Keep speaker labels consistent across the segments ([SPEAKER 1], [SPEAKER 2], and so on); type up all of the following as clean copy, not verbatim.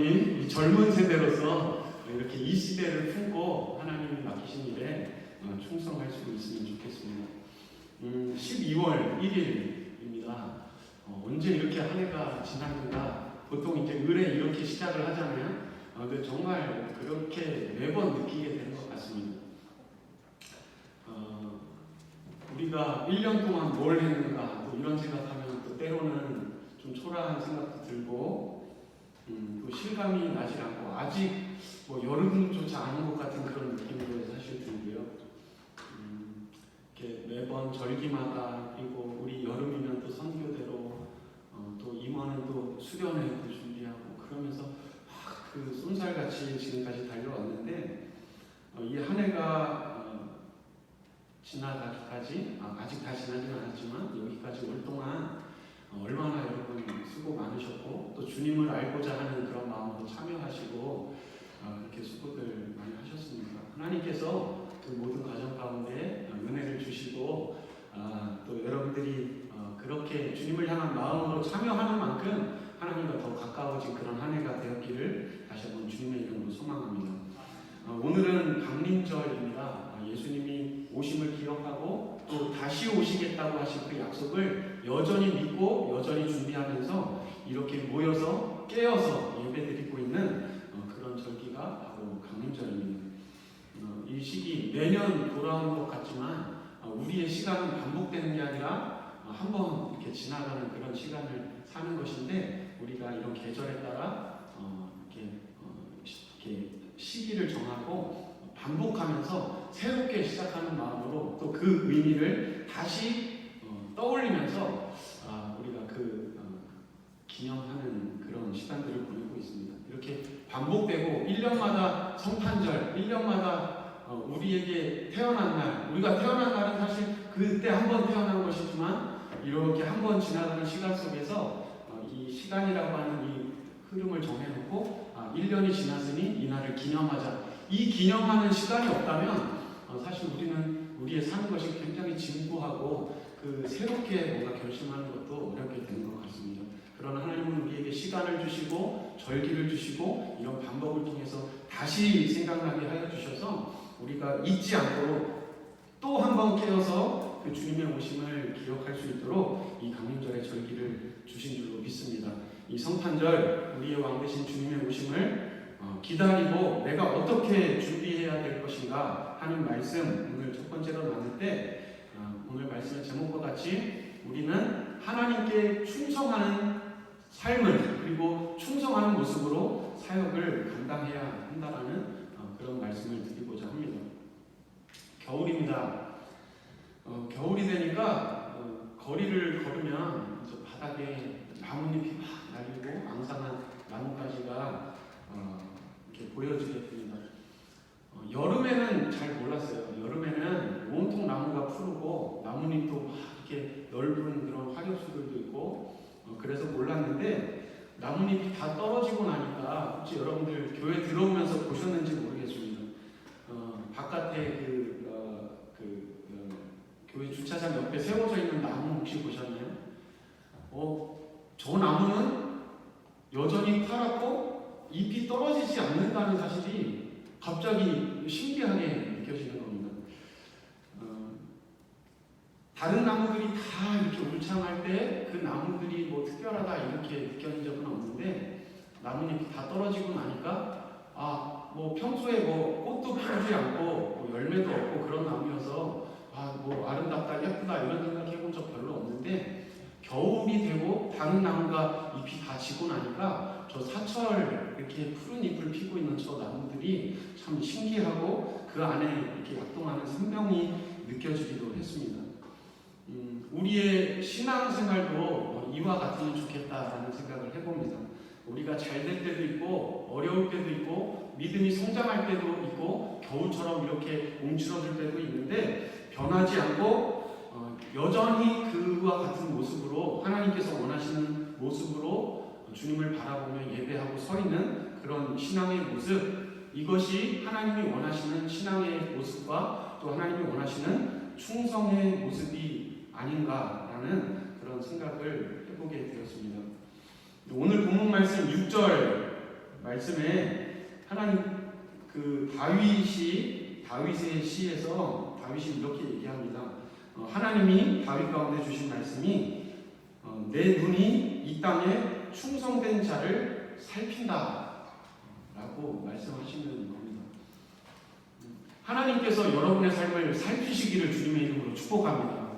[SPEAKER 1] 이 젊은 세대로서 이렇게 이 시대를 품고 하나님이 맡기신 일에 충성할 수 있으면 좋겠습니다. 12월 1일입니다. 언제 이렇게 한 해가 지났는가? 보통 이제 을에 이렇게 시작을 하잖아요. 근데 정말 그렇게 매번 느끼게 되는 것 같습니다. 우리가 1년 동안 뭘 했는가? 또 이런 생각하면 또 때로는 좀 초라한 생각도 들고 또 실감이 나지 않고 아직 뭐 여름조차 아닌 것 같은 그런 느낌도 사실 들고요. 이렇게 매번 절기마다 그리고 우리 여름이면 또 선교대로 또 임원은 또 수련회도 준비하고 그러면서 그 쏜살같이 지금까지 달려왔는데 이 한 해가 지나가기까지 아직 다 지나지는 않았지만 여기까지 올 동안 얼마나 여러분 수고 많으셨고 또 주님을 알고자 하는 그런 마음으로 참여하시고 그렇게 수고들 많이 하셨습니다. 하나님께서 그 모든 과정 가운데 은혜를 주시고 또 여러분들이 그렇게 주님을 향한 마음으로 참여하는 만큼 하나님과 더 가까워진 그런 한 해가 되었기를 다시 한번 주님의 이름으로 소망합니다. 오늘은 강림절입니다. 예수님이 오심을 기억하고 또 다시 오시겠다고 하신 그 약속을 여전히 믿고 여전히 준비하면서 이렇게 모여서 깨어서 예배드리고 있는 그런 절기가 바로 강림절입니다. 이 시기 매년 돌아오는 것 같지만 우리의 시간은 반복되는 게 아니라 한번 이렇게 지나가는 그런 시간을 사는 것인데 우리가 이런 계절에 따라 이렇게 시기를 정하고 반복하면서 새롭게 시작하는 마음으로 또 그 의미를 다시 떠올리면서 우리가 기념하는 그런 시간들을 보내고 있습니다. 이렇게 반복되고 1년마다 성탄절, 1년마다 우리에게 태어난 날, 우리가 태어난 날은 사실 그때 한 번 태어난 것이지만 이렇게 한 번 지나가는 시간 속에서 이 시간이라고 하는 이 흐름을 정해놓고 1년이 지났으니 이 날을 기념하자. 이 기념하는 시간이 없다면 사실 우리는 우리의 사는 것이 굉장히 진부하고 새롭게 뭔가 결심하는 것도 어렵게 되는 것 같습니다. 그러나 하나님은 우리에게 시간을 주시고 절기를 주시고 이런 방법을 통해서 다시 생각나게 하여 주셔서 우리가 잊지 않도록 또 한 번 깨어서 그 주님의 오심을 기억할 수 있도록 이 강림절의 절기를 주신 줄로 믿습니다. 이 성탄절 우리의 왕 되신 주님의 오심을 기다리고 내가 어떻게 준비해야 될 것인가 하는 말씀 오늘 첫 번째로 나눌 때 오늘 말씀의 제목과 같이 우리는 하나님께 충성하는 삶을 그리고 충성하는 모습으로 사역을 감당해야 한다라는 그런 말씀을 드리고자 합니다. 겨울입니다. 겨울이 되니까 거리를 걸으면 바닥에 나뭇잎이 막 날리고 앙상한 나뭇가지가 이렇게 보여지게 됩니다. 여름에는 잘 몰랐어요. 여름에는 온통 나무가 푸르고 나뭇잎도 막 이렇게 넓은 그런 화렵수들도 있고 그래서 몰랐는데 나뭇잎이 다 떨어지고 나니까 혹시 여러분들 교회 들어오면서 보셨는지 모르겠습니다. 바깥에 교회 주차장 옆에 세워져 있는 나무 혹시 보셨나요? 저 나무는 여전히 파랗고 잎이 떨어지지 않는다는 사실이 갑자기 신기하게 느껴지는 겁니다. 다른 나무들이 다 이렇게 울창할 때 그 나무들이 뭐 특별하다 이렇게 느껴진 적은 없는데 나뭇잎이 다 떨어지고 나니까 뭐 평소에 뭐 꽃도 피우지 않고 뭐 열매도 없고 그런 나무여서 뭐 아름답다 예쁘다 이런 생각 해본 적 별로 없는데 겨울이 되고 다른 나무가 잎이 다 지고 나니까 저 사철 이렇게 푸른 잎을 피고 있는 저 나무들이 참 신기하고 그 안에 이렇게 약동하는 생명이 느껴지기도 했습니다. 우리의 신앙생활도 이와 같으면 좋겠다라는 생각을 해봅니다. 우리가 잘 될 때도 있고 어려울 때도 있고 믿음이 성장할 때도 있고 겨울처럼 이렇게 움츠러들 때도 있는데 변하지 않고 여전히 그와 같은 모습으로 하나님께서 원하시는 모습으로 주님을 바라보며 예배하고 서 있는 그런 신앙의 모습 이것이 하나님이 원하시는 신앙의 모습과 또 하나님이 원하시는 충성의 모습이 아닌가라는 그런 생각을 해보게 되었습니다. 오늘 본문 말씀 6절 말씀에 하나님 다윗의 시에서 다윗이 이렇게 얘기합니다. 하나님이 다윗 가운데 주신 말씀이 내 눈이 이 땅에 충성된 자를 살핀다 라고 말씀하시는 겁니다. 하나님께서 여러분의 삶을 살피시기를 주님의 이름으로 축복합니다.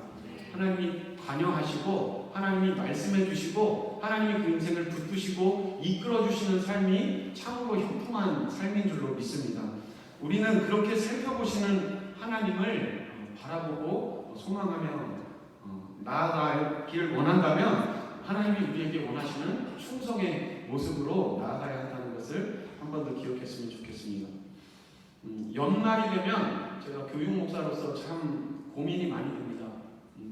[SPEAKER 1] 하나님이 관여하시고 하나님이 말씀해 주시고 하나님이 그 인생을 붙드시고 이끌어 주시는 삶이 참으로 형통한 삶인 줄로 믿습니다. 우리는 그렇게 살펴보시는 하나님을 바라보고 소망하며 나아가길 원한다면 하나님이 우리에게 원하시는 충성의 모습으로 나아가야 한다는 것을 한 번 더 기억했으면 좋겠습니다. 연말이 되면 제가 교육 목사로서 참 고민이 많이 됩니다.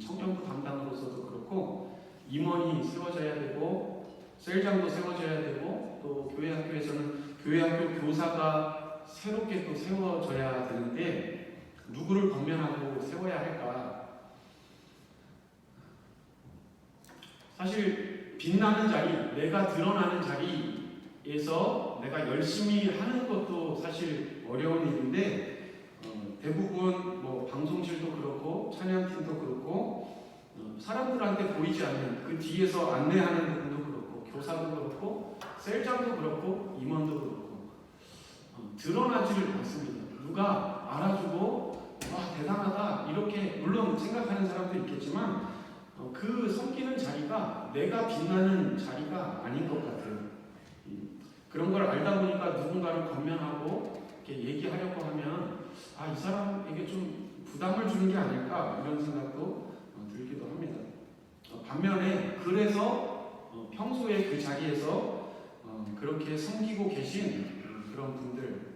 [SPEAKER 1] 청년부 담당으로서도 그렇고 임원이 세워져야 되고 셀장도 세워져야 되고 또 교회 학교에서는 교회 학교 교사가 새롭게 또 세워져야 되는데 누구를 권면하고 세워야 할까? 사실 빛나는 자리, 내가 드러나는 자리에서 내가 열심히 하는 것도 사실 어려운 일인데 대부분 뭐 방송실도 그렇고 찬양팀도 그렇고 사람들한테 보이지 않는 그 뒤에서 안내하는 부분도 그렇고 교사도 그렇고 셀장도 그렇고 임원도 그렇고 드러나지를 않습니다. 누가 알아주고 와 대단하다 이렇게 물론 생각하는 사람도 있겠지만 그 섬기는 자리가 내가 빛나는 자리가 아닌 것 같아요. 그런 걸 알다 보니까 누군가를 권면하고 이렇게 얘기하려고 하면 이 사람에게 좀 부담을 주는 게 아닐까 이런 생각도 들기도 합니다. 반면에 그래서 평소에 그 자리에서 그렇게 섬기고 계신 그런 분들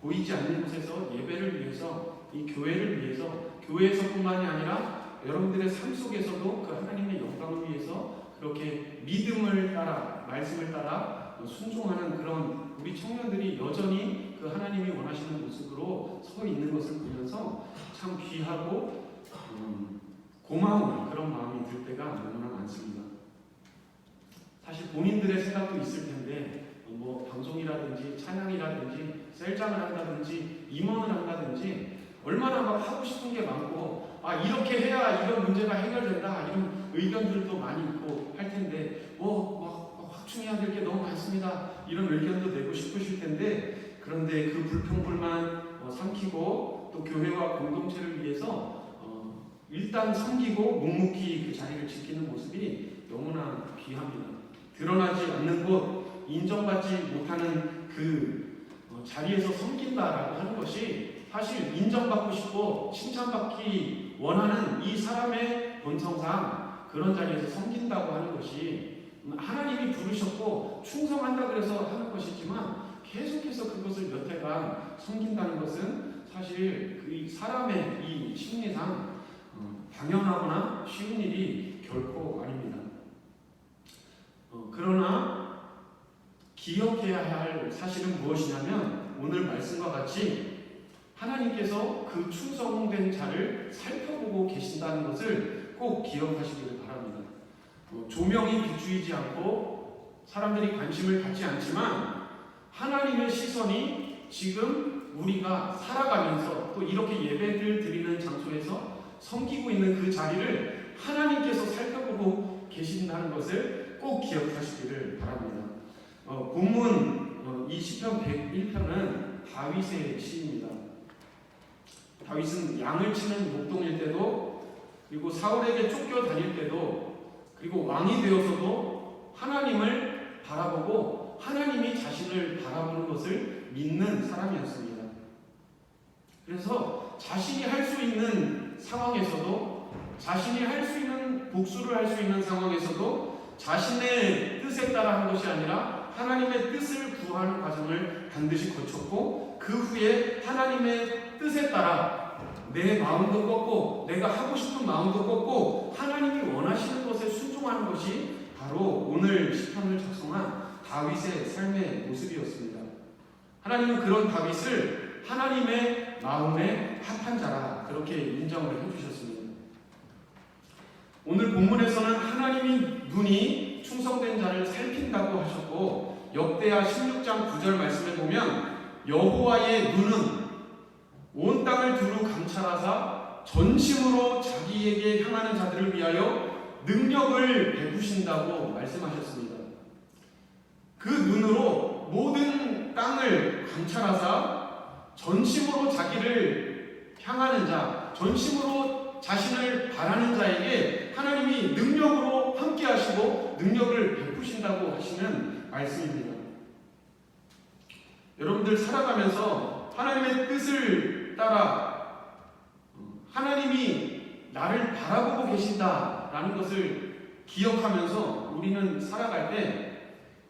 [SPEAKER 1] 보이지 않는 곳에서 예배를 위해서 이 교회를 위해서 교회에서뿐만이 아니라 여러분들의 삶 속에서도 그 하나님의 영광을 위해서 그렇게 믿음을 따라 말씀을 따라 순종하는 그런 우리 청년들이 여전히 그 하나님이 원하시는 모습으로 서 있는 것을 보면서 참 귀하고 고마운 그런 마음이 들 때가 너무나 많습니다. 사실 본인들의 생각도 있을 텐데 뭐 방송이라든지 찬양이라든지 셀장을 한다든지 임원을 한다든지 얼마나 막 하고 싶은 게 많고 이렇게 해야 이런 문제가 해결된다 이런 의견들도 많이 있고 할 텐데 확충해야 될 게 너무 많습니다 이런 의견도 내고 싶으실 텐데 그런데 그 불평불만 삼키고 또 교회와 공동체를 위해서 일단 섬기고 묵묵히 그 자리를 지키는 모습이 너무나 귀합니다. 드러나지 않는 곳 인정받지 못하는 그 자리에서 섬긴다라고 하는 것이 사실 인정받고 싶고 칭찬받기 원하는 이 사람의 본성상 그런 자리에서 섬긴다고 하는 것이 하나님이 부르셨고 충성한다 그래서 하는 것이지만 계속해서 그것을 몇 해간 섬긴다는 것은 사실 그 사람의 이 심리상 당연하거나 쉬운 일이 결코 아닙니다. 그러나 기억해야 할 사실은 무엇이냐면 오늘 말씀과 같이 하나님께서 그 충성된 자를 살펴보고 계신다는 것을 꼭 기억하시기를 바랍니다. 조명이 비추이지 않고 사람들이 관심을 갖지 않지만 하나님의 시선이 지금 우리가 살아가면서 또 이렇게 예배를 드리는 장소에서 섬기고 있는 그 자리를 하나님께서 살펴보고 계신다는 것을 꼭 기억하시기를 바랍니다. 본문 이 시편 101편은 다윗의 시입니다. 다윗은 양을 치는 목동일 때도 그리고 사울에게 쫓겨다닐 때도 그리고 왕이 되어서도 하나님을 바라보고 하나님이 자신을 바라보는 것을 믿는 사람이었습니다. 그래서 자신이 할 수 있는 상황에서도 자신이 할 수 있는 복수를 할 수 있는 상황에서도 자신의 뜻에 따라 한 것이 아니라 하나님의 뜻을 구하는 과정을 반드시 거쳤고 그 후에 하나님의 뜻에 따라 내 마음도 꺾고 내가 하고 싶은 마음도 꺾고 하나님이 원하시는 것에 순종하는 것이 바로 오늘 시편을 작성한 다윗의 삶의 모습이었습니다. 하나님은 그런 다윗을 하나님의 마음에 합한 자라 그렇게 인정을 해주셨습니다. 오늘 본문에서는 하나님이 눈이 충성된 자를 살핀다고 하셨고 역대하 16장 9절 말씀에 보면 여호와의 눈은 온 땅을 두루 감찰하사 전심으로 자기에게 향하는 자들을 위하여 능력을 베푸신다고 말씀하셨습니다. 그 눈으로 모든 땅을 감찰하사 전심으로 자기를 향하는 자, 전심으로 자신을 바라는 자에게 하나님이 능력으로 함께 하시고 능력을 베푸신다고 하시는 말씀입니다. 여러분들 살아가면서 하나님의 뜻을 따라 하나님이 나를 바라보고 계신다라는 것을 기억하면서 우리는 살아갈 때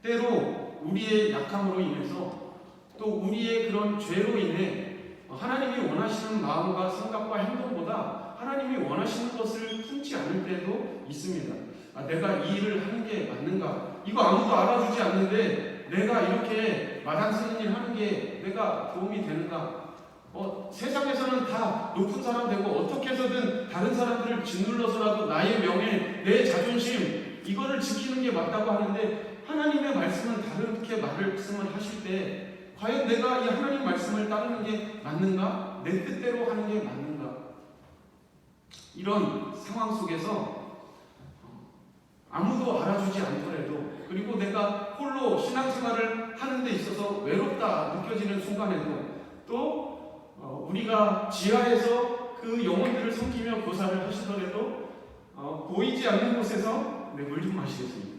[SPEAKER 1] 때로 우리의 약함으로 인해서 또 우리의 그런 죄로 인해 하나님이 원하시는 마음과 생각과 행동보다 하나님이 원하시는 것을 품지 않을 때도 있습니다. 내가 이 일을 하는 게 맞는가? 이거 아무도 알아주지 않는데 내가 이렇게 마당 쓰는 일 하는 게 내가 도움이 되는가? 세상에서는 다 높은 사람 되고 어떻게 해서든 다른 사람들을 짓눌러서라도 나의 명예, 내 자존심 이거를 지키는 게 맞다고 하는데 하나님의 말씀은 다르게 말씀을 하실 때 과연 내가 이 하나님 말씀을 따르는 게 맞는가? 내 뜻대로 하는 게 맞는가? 이런 상황 속에서 아무도 알아주지 않더라도 그리고 내가 홀로 신앙생활을 하는 데 있어서 외롭다 느껴지는 순간에도 또 우리가 지하에서 그 영혼들을 섬기며 교사를 하시더라도 보이지 않는 곳에서 물 좀 마시겠습니다.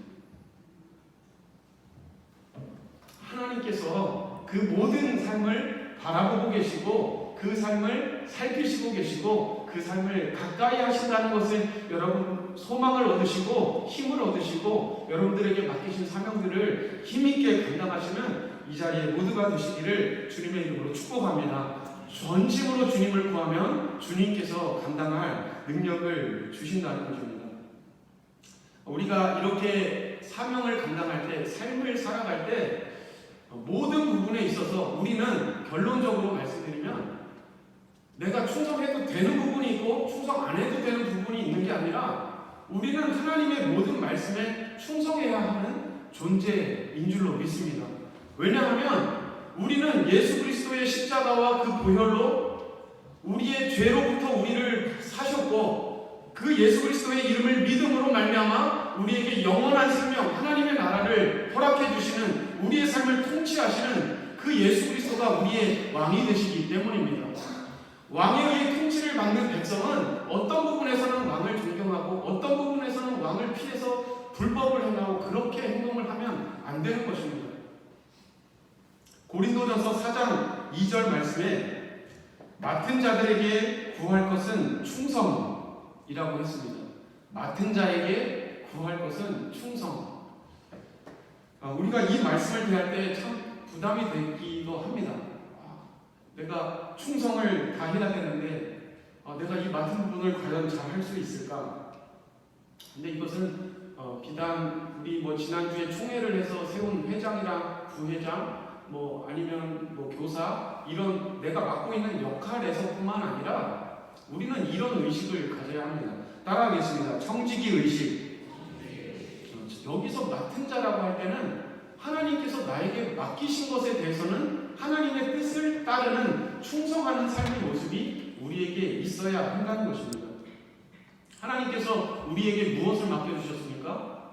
[SPEAKER 1] 하나님께서 그 모든 삶을 바라보고 계시고 그 삶을 살피시고 계시고 그 삶을 가까이 하신다는 것을 여러분 소망을 얻으시고 힘을 얻으시고 여러분들에게 맡기신 사명들을 힘있게 감당하시는 이 자리에 모두가 되시기를 주님의 이름으로 축복합니다. 전심으로 주님을 구하면 주님께서 감당할 능력을 주신다는 것입니다. 우리가 이렇게 사명을 감당할 때 삶을 살아갈 때 모든 부분에 있어서 우리는 결론적으로 말씀드리면 내가 충성해도 되는 부분이 있고 충성 안 해도 되는 부분이 있는 게 아니라 우리는 하나님의 모든 말씀에 충성해야 하는 존재인 줄로 믿습니다. 왜냐하면 우리는 예수 그리스도의 십자가와 그 보혈로 우리의 죄로부터 우리를 사셨고 그 예수 그리스도의 이름을 믿음으로 말미암아 우리에게 영원한 생명 하나님의 나라를 허락해 주시는 우리의 삶을 통치하시는 그 예수 그리스도가 우리의 왕이 되시기 때문입니다. 왕에 의해 통치를 받는 백성은 어떤 부분에서는 왕을 존경하고 어떤 부분에서는 왕을 피해서 불법을 행하고 그렇게 행동을 하면 안 되는 것입니다. 고린도전서 4장 2절 말씀에 맡은 자들에게 구할 것은 충성이라고 했습니다. 맡은 자에게 구할 것은 충성. 우리가 이 말씀을 대할 때 참 부담이 되기도 합니다. 내가 충성을 다 해야 되는데 내가 이 맡은 부분을 과연 잘 할 수 있을까? 근데 이것은 비단 우리 지난주에 총회를 해서 세운 회장이랑 부회장 아니면 교사 이런 내가 맡고 있는 역할에서뿐만 아니라 우리는 이런 의식을 가져야 합니다. 따라하겠습니다. 청지기 의식. 여기서 맡은 자라고 할 때는 하나님께서 나에게 맡기신 것에 대해서는 하나님의 뜻을 따르는 충성하는 삶의 모습이 우리에게 있어야 한다는 것입니다. 하나님께서 우리에게 무엇을 맡겨주셨습니까?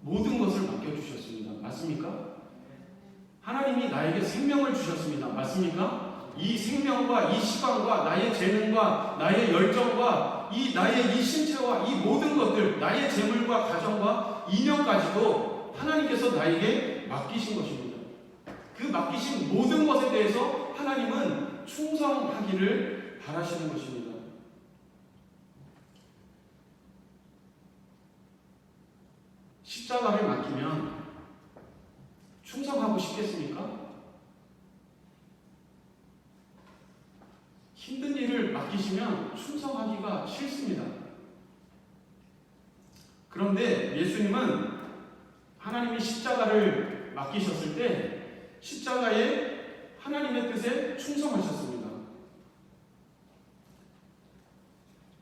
[SPEAKER 1] 모든 것을 맡겨주셨습니다. 맞습니까? 하나님이 나에게 생명을 주셨습니다. 맞습니까? 이 생명과 이 시간과 나의 재능과 나의 열정과 나의 이 신체와 이 모든 것들, 나의 재물과 가정과 인연까지도 하나님께서 나에게 맡기신 것입니다. 그 맡기신 모든 것에 대해서 하나님은 충성하기를 바라시는 것입니다. 십자가를 맡기면 충성하고 싶겠습니까? 힘든 일을 맡기시면 충성하기가 싫습니다. 그런데 예수님은 하나님이 십자가를 맡기셨을 때 십자가에 하나님의 뜻에 충성하셨습니다.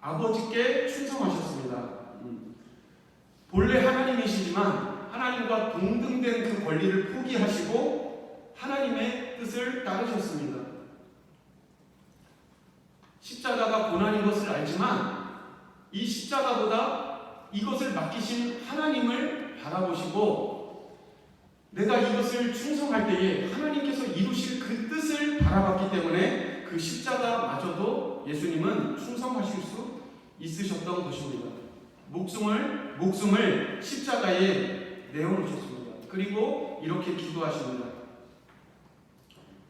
[SPEAKER 1] 아버지께 충성하셨습니다. 본래 하나님이시지만 하나님과 동등된 그 권리를 포기하시고 하나님의 뜻을 따르셨습니다. 십자가가 고난인 것을 알지만 이 십자가보다 이것을 맡기신 하나님을 바라보시고 내가 이것을 충성할 때에 하나님께서 이루실 그 뜻을 바라봤기 때문에 그 십자가마저도 예수님은 충성하실 수 있으셨던 것입니다. 목숨을 십자가에 내어놓으셨습니다. 그리고 이렇게 기도하십니다.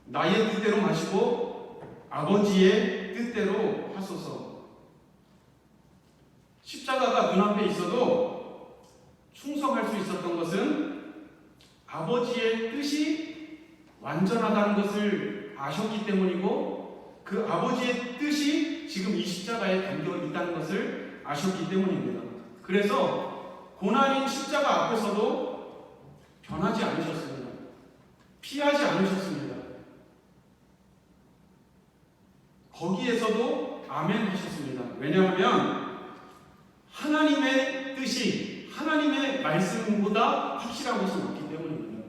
[SPEAKER 1] 나의 뜻대로 마시고 아버지의 뜻대로 하소서. 십자가가 눈앞에 있어도 충성할 수 있었던 것은 아버지의 뜻이 완전하다는 것을 아셨기 때문이고 그 아버지의 뜻이 지금 이 십자가에 담겨 있다는 것을 아셨기 때문입니다. 그래서 고난인 십자가 앞에서도 변하지 않으셨습니다. 피하지 않으셨습니다. 거기에서도 아멘 하셨습니다. 왜냐하면 하나님의 뜻이 하나님의 말씀보다 확실한 것이 맞기 때문입니다.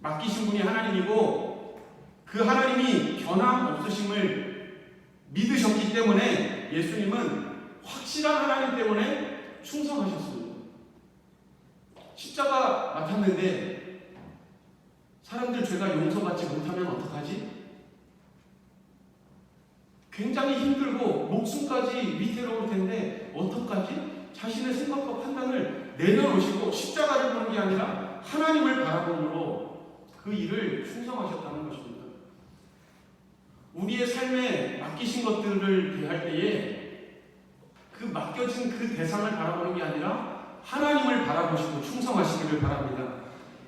[SPEAKER 1] 맡기신 분이 하나님이고 그 하나님이 변함없으심을 믿으셨기 때문에 예수님은 확실한 하나님 때문에 충성하셨습니다. 십자가 맡았는데 사람들 죄가 용서받지 못하면 어떡하지? 굉장히 힘들고 목숨까지 위태로울 텐데 어떡하지? 자신의 생각과 판단을 내려놓으시고 십자가를 보는 게 아니라 하나님을 바라봄으로 그 일을 충성하셨다는 것입니다. 우리의 삶에 맡기신 것들을 대할 때에 그 맡겨진 그 대상을 바라보는 게 아니라 하나님을 바라보시고 충성하시기를 바랍니다.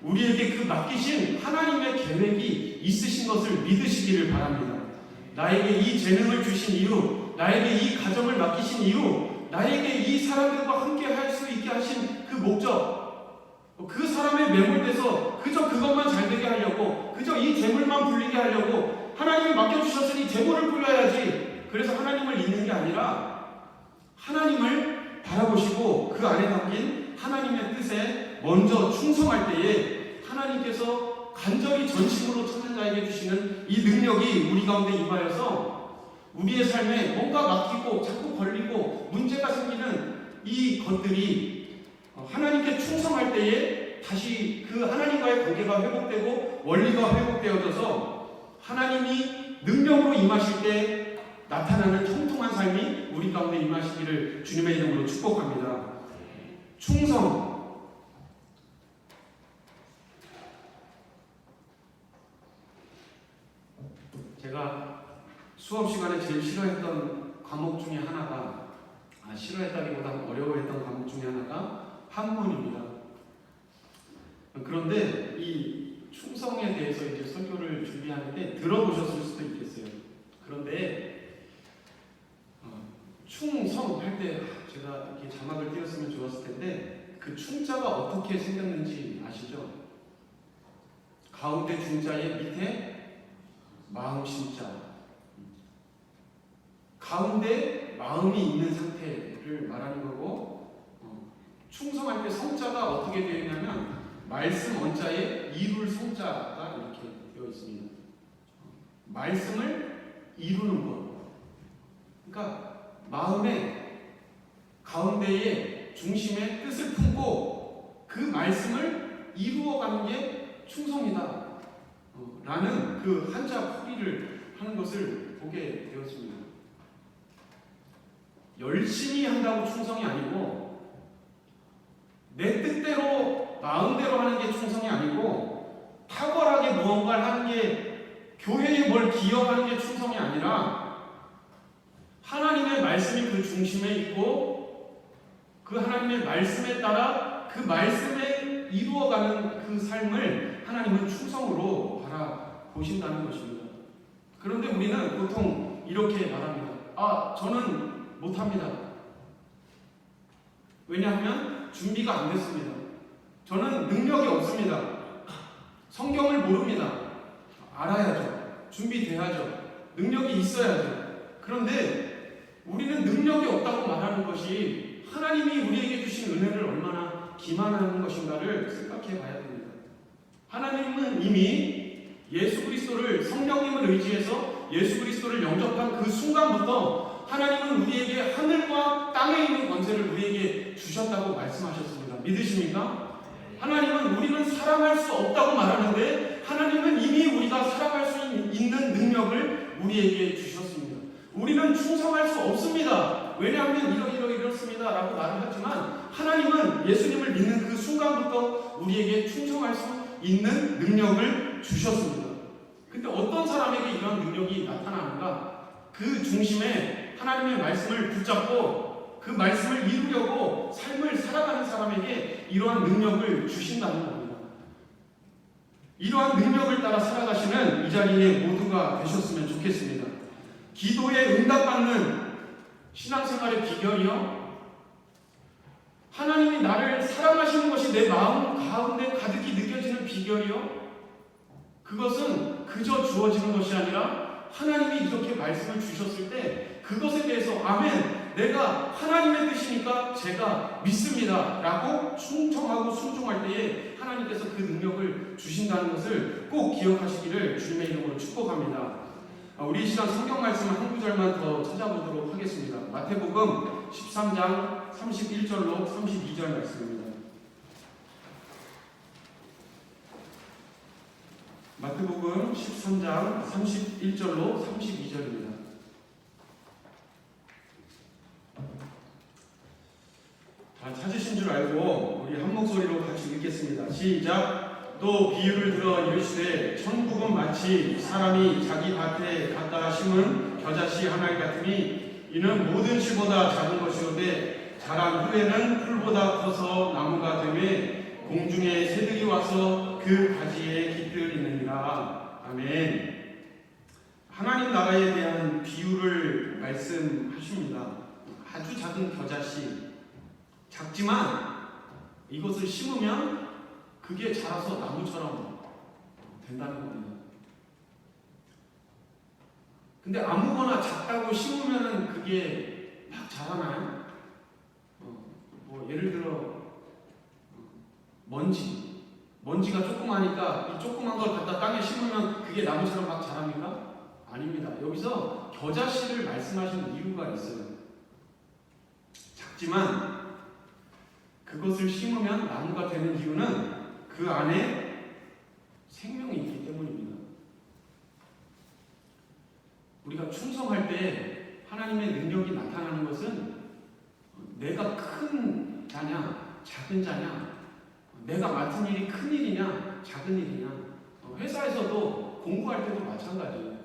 [SPEAKER 1] 우리에게 그 맡기신 하나님의 계획이 있으신 것을 믿으시기를 바랍니다. 나에게 이 재능을 주신 이유, 나에게 이 가정을 맡기신 이유, 나에게 이 사람들과 함께 할 수 있게 하신 그 목적, 그 사람의 매몰돼서 그저 그것만 잘 되게 하려고, 그저 이 재물만 불리게 하려고 하나님이 맡겨주셨으니 재물을 불려야지. 그래서 하나님을 잊는 게 아니라 하나님을 바라보시고 그 안에 담긴 하나님의 뜻에 먼저 충성할 때에 하나님께서 간절히 전심으로 찾는 자에게 주시는 이 능력이 우리 가운데 임하여서 우리의 삶에 뭔가 막히고 자꾸 걸리고 문제가 생기는 이 것들이 하나님께 충성할 때에 다시 그 하나님과의 관계가 회복되고 원리가 회복되어져서 하나님이 능력으로 임하실 때 나타나는 형통한 삶이 우리 가운데 임하시기를 주님의 이름으로 축복합니다. 충성. 제가 수업 시간에 제일 싫어했던 과목 중에 하나가 싫어했다기보다는 어려워했던 과목 중에 하나가 한문입니다. 그런데 이 충성에 대해서 이제 설교를 준비하는데 들어보셨을 수도 있겠어요. 그런데 충성 할 때 제가 이렇게 자막을 띄웠으면 좋았을 텐데 그 충자가 어떻게 생겼는지 아시죠? 가운데 중자의 밑에 마음 심자. 가운데 마음이 있는 상태를 말하는 거고 충성할 때 성자가 어떻게 되어 있냐면 말씀 원자에 이룰 성자가 이렇게 되어 있습니다. 말씀을 이루는 것. 그러니까 마음의 가운데에 중심에 뜻을 품고 그 말씀을 이루어가는 게 충성이다 라는 그 한자 풀이를 하는 것을 보게 되었습니다. 열심히 한다고 충성이 아니고 내 뜻대로 마음대로 하는 게 충성이 아니고 탁월하게 무언가를 하는 게 교회에 뭘 기여하는 게 충성이 아니라 하나님의 말씀이 그 중심에 있고 그 하나님의 말씀에 따라 그 말씀에 이루어가는 그 삶을 하나님은 충성으로 바라보신다는 것입니다. 그런데 우리는 보통 이렇게 말합니다. 저는 못합니다. 왜냐하면 준비가 안 됐습니다. 저는 능력이 없습니다. 성경을 모릅니다. 알아야죠. 준비돼야죠. 능력이 있어야죠. 그런데 우리는 능력이 없다고 말하는 것이 하나님이 우리에게 주신 은혜를 얼마나 기만하는 것인가를 생각해 봐야 됩니다. 하나님은 이미 예수 그리스도를 성령님을 의지해서 예수 그리스도를 영접한 그 순간부터 하나님은 우리에게 하늘과 땅에 있는 권세를 우리에게 주셨다고 말씀하셨습니다. 믿으십니까? 하나님은 우리는 사랑할 수 없다고 말하는데 하나님은 이미 우리가 사랑할 수 있는 능력을 우리에게 주셨습니다. 우리는 충성할 수 없습니다. 왜냐하면 이렇습니다 라고 말을 하지만 하나님은 예수님을 믿는 그 순간부터 우리에게 충성할 수 있는 능력을 주셨습니다. 근데 어떤 사람에게 이런 능력이 나타나는가? 그 중심에 하나님의 말씀을 붙잡고 그 말씀을 이루려고 삶을 살아가는 사람에게 이러한 능력을 주신다는 겁니다. 이러한 능력을 따라 살아가시는 이 자리에 모두가 되셨으면 좋겠습니다. 기도에 응답받는 신앙생활의 비결이요, 하나님이 나를 사랑하시는 것이 내 마음 가운데 가득히 느껴지는 비결이요, 그것은 그저 주어지는 것이 아니라 하나님이 이렇게 말씀을 주셨을 때 그것에 대해서 아멘, 내가 하나님의 뜻이니까 제가 믿습니다 라고 충성하고 순종할 때에 하나님께서 그 능력을 주신다는 것을 꼭 기억하시기를 주님의 이름으로 축복합니다. 우리 이 시간 성경 말씀 한 구절만 더 찾아보도록 하겠습니다. 마태복음 13장 31절로 32절 말씀입니다. 마태복음 13장 31절로 32절입니다. 다 찾으신 줄 알고 우리 한 목소리로 같이 읽겠습니다. 시작. 또 비유를 들어 이르시되 천국은 마치 사람이 자기 밭에 갖다 심은 겨자씨 하나일 같으니 이는 모든 씨보다 작은 것이오되 자란 후에는 풀보다 커서 나무가 되매 공중에 새들이 와서 그 가지에 깃들이느니라. 아멘. 하나님 나라에 대한 비유를 말씀하십니다. 아주 작은 겨자씨, 작지만 이것을 심으면 그게 자라서 나무처럼 된다는 겁니다. 근데 아무거나 작다고 심으면 그게 막 자라나요? 뭐 예를 들어 먼지가 조그마니까 이 조그만 걸 갖다 땅에 심으면 그게 나무처럼 막 자랍니까? 아닙니다. 여기서 겨자씨를 말씀하시는 이유가 있어요. 작지만 그것을 심으면 나무가 되는 이유는 그 안에 생명이 있기 때문입니다. 우리가 충성할 때 하나님의 능력이 나타나는 것은 내가 큰 자냐 작은 자냐, 내가 맡은 일이 큰 일이냐 작은 일이냐, 회사에서도 공부할 때도 마찬가지예요.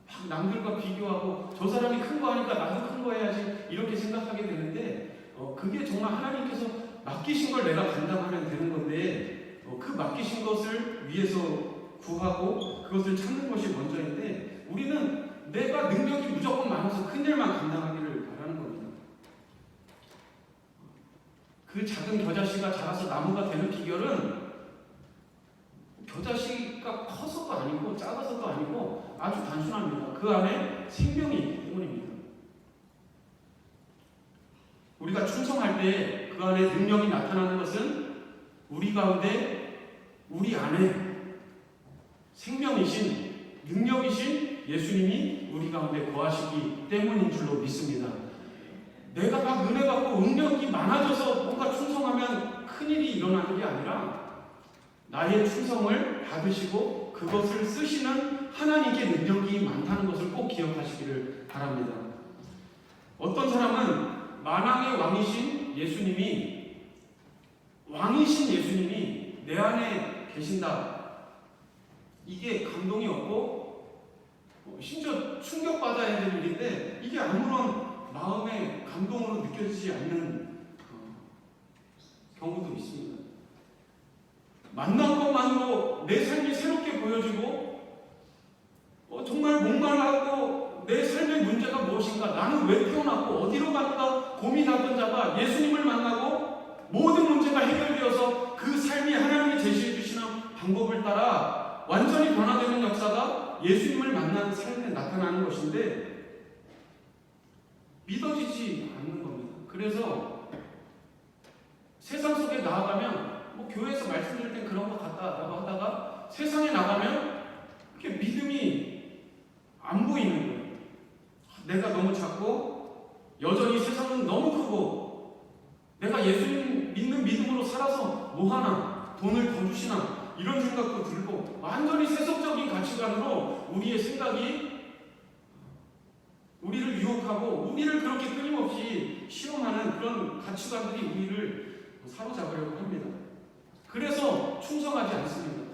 [SPEAKER 1] 막 남들과 비교하고 저 사람이 큰 거 하니까 나도 큰 거 해야지 이렇게 생각하게 되는데 그게 정말 하나님께서 맡기신 걸 내가 감당하면 되는 건데 그 맡기신 것을 위해서 구하고 그것을 찾는 것이 먼저인데 우리는 내가 능력이 무조건 많아서 큰 일만 감당하기를 바라는 겁니다. 그 작은 겨자씨가 자라서 나무가 되는 비결은 겨자씨가 커서가 아니고 작아서가 아니고 아주 단순합니다. 그 안에 생명이 있기 때문입니다. 우리가 충성할 때 그 안에 능력이 나타나는 것은 우리 가운데, 우리 안에 생명이신, 능력이신 예수님이 우리 가운데 거하시기 때문인 줄로 믿습니다. 내가 막 은혜 받고 능력이 많아져서 뭔가 충성하면 큰일이 일어나는 게 아니라 나의 충성을 받으시고 그것을 쓰시는 하나님께 능력이 많다는 것을 꼭 기억하시기를 바랍니다. 어떤 사람은 만왕의 왕이신 왕이신 예수님이 내 안에 계신다, 이게 감동이 없고 심지어 충격받아야 될 일인데 이게 아무런 마음의 감동으로 느껴지지 않는 경우도 있습니다. 만난 것만으로 내 삶이 새롭게 보여지고 정말 목말라하고 내 삶의 문제가 무엇인가, 나는 왜 태어났고 어디로 갈까 고민하던 자가 예수님을 만나고 모든 문제가 해결되어서 그 삶이 하나님이 제시해 주시는 방법을 따라 완전히 변화되는 역사가 예수님을 만나는 삶에 나타나는 것인데 믿어지지 않는 겁니다. 그래서 세상 속에 나아가면 뭐 교회에서 말씀드릴 땐 그런 것 같다라고 하다가 세상에 나가면 이렇게 믿음이 안 보이는 거예요. 내가 너무 작고 여전히 세상은 너무 크고 내가 예수님 믿는 믿음으로 살아서 뭐하나, 돈을 더 주시나 이런 생각도 들고 완전히 세속적인 가치관으로 우리의 생각이 우리를 유혹하고 우리를 그렇게 끊임없이 시험하는 그런 가치관들이 우리를 사로잡으려고 합니다. 그래서 충성하지 않습니다.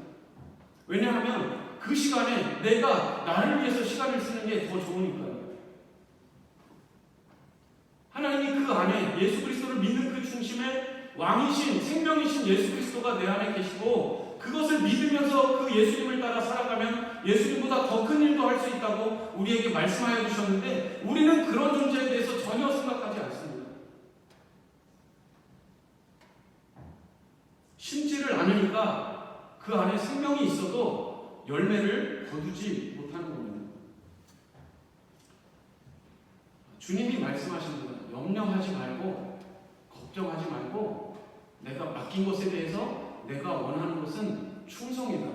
[SPEAKER 1] 왜냐하면 그 시간에 내가 나를 위해서 시간을 쓰는 게 더 좋으니까요. 하나님이 그 안에 예수 그리스도를 믿는 그 중심에 왕이신 생명이신 예수 그리스도가 내 안에 계시고 그것을 믿으면서 그 예수님을 따라 살아가면 예수님보다 더 큰 일도 할 수 있다고 우리에게 말씀하여 주셨는데 우리는 그런 존재에 대해서 전혀 생각하지 않습니다. 심지를 않으니까 그 안에 생명이 있어도 열매를 거두지 못하는 겁니다. 주님이 말씀하십니다. 염려하지 말고 걱정하지 말고 내가 맡긴 것에 대해서 내가 원하는 것은 충성이다.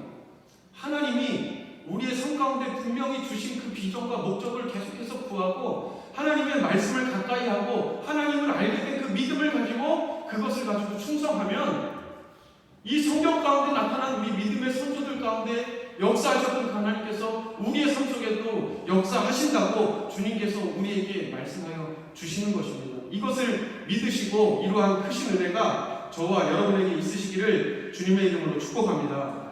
[SPEAKER 1] 하나님이 우리의 삶 가운데 분명히 주신 그 비전과 목적을 계속해서 구하고 하나님의 말씀을 가까이 하고 하나님을 알게 된 그 믿음을 가지고 그것을 가지고 충성하면 이 성경 가운데 나타난 우리 믿음의 선조들 가운데 역사하셨던 하나님께서 우리의 삶 속에도 역사하신다고 주님께서 우리에게 말씀하여 주시는 것입니다. 이것을 믿으시고 이러한 크신 은혜가 저와 여러분에게 있으시기를 주님의 이름으로 축복합니다.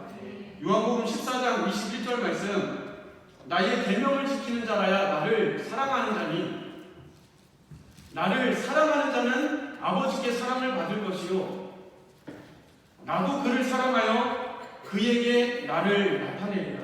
[SPEAKER 1] 요한복음 14장 21절 말씀 나의 계명을 지키는 자라야 나를 사랑하는 자니 나를 사랑하는 자는 아버지께 사랑을 받을 것이요 나도 그를 사랑하여 그에게 나를 나타내리라.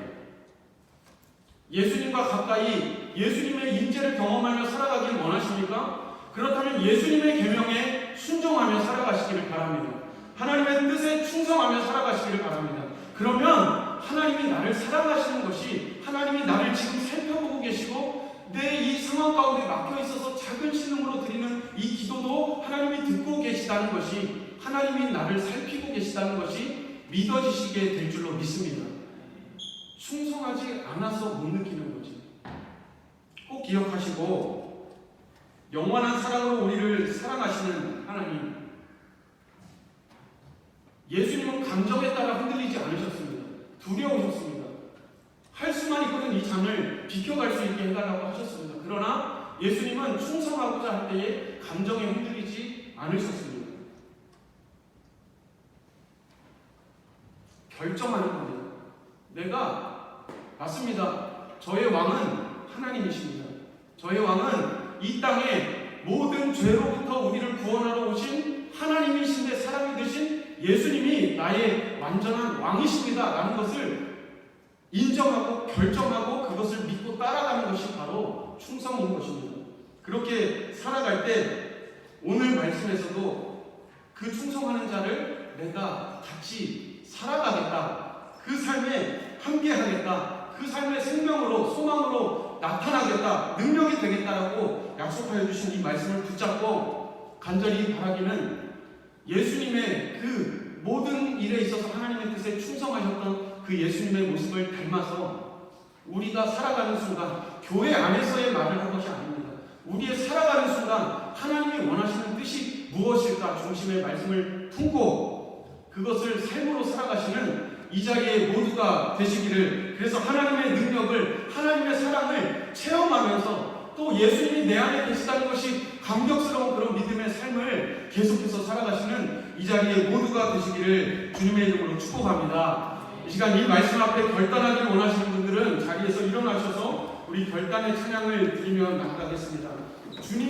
[SPEAKER 1] 예수님과 가까이 예수님의 임재를 경험하며 살아가길 원하십니까? 그렇다면 예수님의 계명에 순종하며 살아가시기를 바랍니다. 하나님의 뜻에 충성하며 살아가시기를 바랍니다. 그러면 하나님이 나를 사랑하시는 것이 하나님이 나를 지금 살펴보고 계시고 내 이 상황 가운데 막혀 있어서 작은 신음으로 드리는 이 기도도 하나님이 듣고 계시다는 것이 하나님이 나를 살피고 계시다는 것이 믿어지시게 될 줄로 믿습니다. 충성하지 않아서 못 느끼는 거지. 꼭 기억하시고 영원한 사랑으로 우리를 사랑하시는 하나님 예수님은 감정에 따라 흔들리지 않으셨습니다. 두려우셨습니다. 할 수만 있거든 이 잔을 비켜갈 수 있게 해달라고 하셨습니다. 그러나 예수님은 충성하고자 할 때에 감정에 흔들리지 않으셨습니다. 결정하는 겁니다. 내가 맞습니다. 저의 왕은 하나님이십니다. 저의 왕은 이 땅에 모든 죄로부터 우리를 구원하러 오신 하나님이신데 사람이 되신 예수님이 나의 완전한 왕이십니다. 라는 것을 인정하고 결정하고 그것을 믿고 따라가는 것이 바로 충성인 것입니다. 그렇게 살아갈 때 오늘 말씀에서도 그 충성하는 자를 내가 같이 살아가겠다. 그 삶에 함께하겠다. 그 삶의 생명으로 소망으로 나타나겠다. 능력이 되겠다라고 약속하여 주신 이 말씀을 붙잡고 간절히 바라기는 예수님의 그 모든 일에 있어서 하나님의 뜻에 충성하셨던 그 예수님의 모습을 닮아서 우리가 살아가는 순간 교회 안에서의 말을 한 것이 아닙니다. 우리의 살아가는 순간 하나님이 원하시는 뜻이 무엇일까 중심의 말씀을 품고 그것을 삶으로 살아가시는 이 자리에 모두가 되시기를 그래서 하나님의 능력을 하나님의 사랑을 체험하면서 또 예수님이 내 안에 계시다는 것이 감격스러운 그런 믿음의 삶을 계속해서 살아가시는 이 자리에 모두가 되시기를 주님의 이름으로 축복합니다. 이 시간 이 말씀 앞에 결단하기를 원하시는 분들은 자리에서 일어나셔서 우리 결단의 찬양을 드리며 나아가겠습니다. 주님